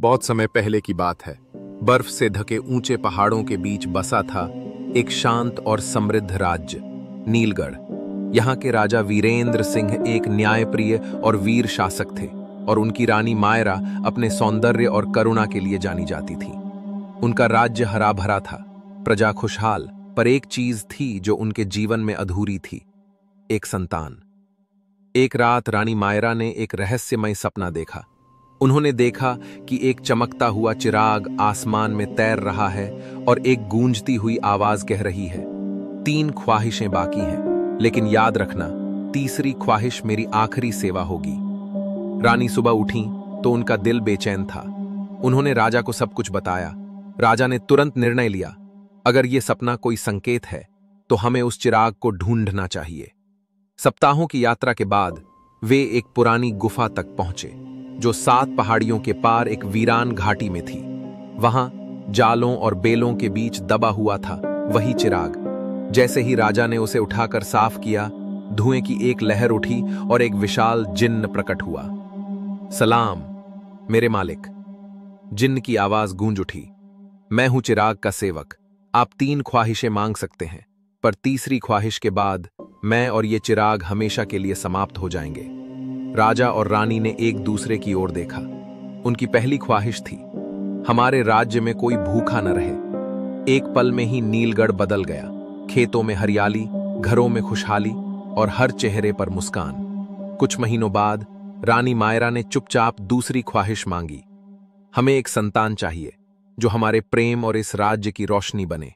बहुत समय पहले की बात है। बर्फ से ढके ऊंचे पहाड़ों के बीच बसा था एक शांत और समृद्ध राज्य, नीलगढ़। यहाँ के राजा वीरेंद्र सिंह एक न्यायप्रिय और वीर शासक थे और उनकी रानी मायरा अपने सौंदर्य और करुणा के लिए जानी जाती थी। उनका राज्य हरा भरा था, प्रजा खुशहाल, पर एक चीज थी जो उनके जीवन में अधूरी थी, एक संतान। एक रात रानी मायरा ने एक रहस्यमय सपना देखा। उन्होंने देखा कि एक चमकता हुआ चिराग आसमान में तैर रहा है और एक गूंजती हुई आवाज कह रही है, 3 ख्वाहिशें बाकी हैं, लेकिन याद रखना, तीसरी ख्वाहिश मेरी आखिरी सेवा होगी। रानी सुबह उठी तो उनका दिल बेचैन था। उन्होंने राजा को सब कुछ बताया। राजा ने तुरंत निर्णय लिया, अगर यह सपना कोई संकेत है तो हमें उस चिराग को ढूंढना चाहिए। सप्ताहों की यात्रा के बाद वे एक पुरानी गुफा तक पहुंचे जो 7 पहाड़ियों के पार एक वीरान घाटी में थी। वहां जालों और बेलों के बीच दबा हुआ था वही चिराग। जैसे ही राजा ने उसे उठाकर साफ किया, धुएं की एक लहर उठी और एक विशाल जिन्न प्रकट हुआ। सलाम मेरे मालिक, जिन्न की आवाज गूंज उठी। मैं हूं चिराग का सेवक। आप 3 ख्वाहिशें मांग सकते हैं, पर तीसरी ख्वाहिश के बाद मैं और ये चिराग हमेशा के लिए समाप्त हो जाएंगे। राजा और रानी ने एक दूसरे की ओर देखा। उनकी पहली ख्वाहिश थी, हमारे राज्य में कोई भूखा न रहे। एक पल में ही नीलगढ़ बदल गया। खेतों में हरियाली, घरों में खुशहाली और हर चेहरे पर मुस्कान। कुछ महीनों बाद रानी मायरा ने चुपचाप दूसरी ख्वाहिश मांगी, हमें एक संतान चाहिए जो हमारे प्रेम और इस राज्य की रोशनी बने।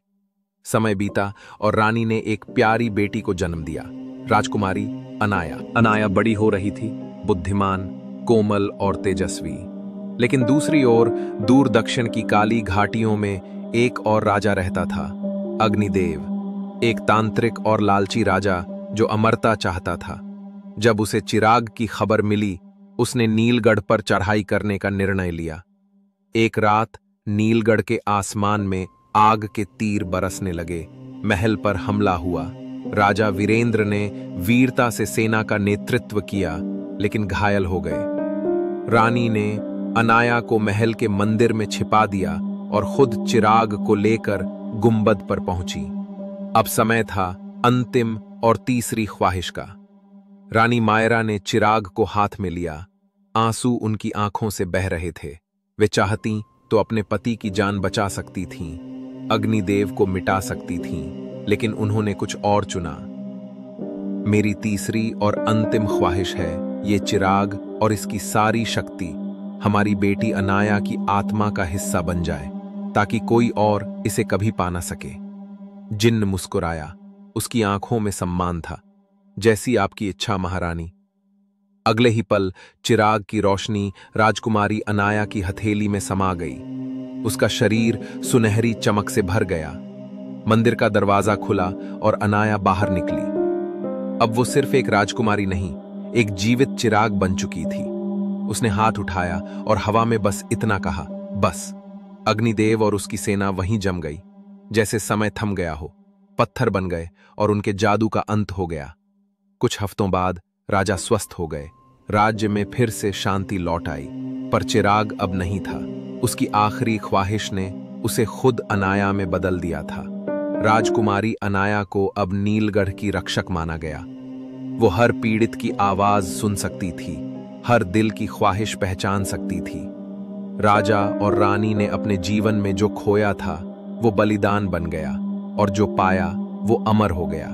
समय बीता और रानी ने एक प्यारी बेटी को जन्म दिया, राजकुमारी अनाया। अनाया बड़ी हो रही थी, बुद्धिमान, कोमल और तेजस्वी। लेकिन दूसरी ओर दूर दक्षिण की काली घाटियों में एक और राजा रहता था, अग्निदेव, एक तांत्रिक और लालची राजा जो अमरता चाहता था। जब उसे चिराग की खबर मिली, उसने नीलगढ़ पर चढ़ाई करने का निर्णय लिया। एक रात नीलगढ़ के आसमान में आग के तीर बरसने लगे। महल पर हमला हुआ। राजा वीरेंद्र ने वीरता से सेना का नेतृत्व किया, लेकिन घायल हो गए। रानी ने अनाया को महल के मंदिर में छिपा दिया और खुद चिराग को लेकर गुंबद पर पहुंची। अब समय था अंतिम और तीसरी ख्वाहिश का। रानी मायरा ने चिराग को हाथ में लिया। आंसू उनकी आंखों से बह रहे थे। वे चाहती तो अपने पति की जान बचा सकती थीं, अग्निदेव को मिटा सकती थीं, लेकिन उन्होंने कुछ और चुना। मेरी तीसरी और अंतिम ख्वाहिश है, ये चिराग और इसकी सारी शक्ति हमारी बेटी अनाया की आत्मा का हिस्सा बन जाए, ताकि कोई और इसे कभी पा ना सके। जिन्न मुस्कुराया। उसकी आंखों में सम्मान था। जैसी आपकी इच्छा महारानी। अगले ही पल चिराग की रोशनी राजकुमारी अनाया की हथेली में समा गई। उसका शरीर सुनहरी चमक से भर गया। मंदिर का दरवाजा खुला और अनाया बाहर निकली। अब वो सिर्फ एक राजकुमारी नहीं, एक जीवित चिराग बन चुकी थी। उसने हाथ उठाया और हवा में बस इतना कहा, बस। अग्निदेव और उसकी सेना वहीं जम गई, जैसे समय थम गया हो। पत्थर बन गए और उनके जादू का अंत हो गया। कुछ हफ्तों बाद राजा स्वस्थ हो गए। राज्य में फिर से शांति लौट आई, पर चिराग अब नहीं था। उसकी आखिरी ख्वाहिश ने उसे खुद अनाया में बदल दिया था। राजकुमारी अनाया को अब नीलगढ़ की रक्षक माना गया। वो हर पीड़ित की आवाज सुन सकती थी, हर दिल की ख्वाहिश पहचान सकती थी। राजा और रानी ने अपने जीवन में जो खोया था वो बलिदान बन गया, और जो पाया वो अमर हो गया।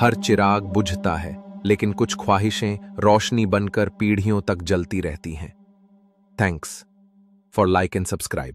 हर चिराग बुझता है, लेकिन कुछ ख्वाहिशें रोशनी बनकर पीढ़ियों तक जलती रहती हैं। Thanks for like and subscribe.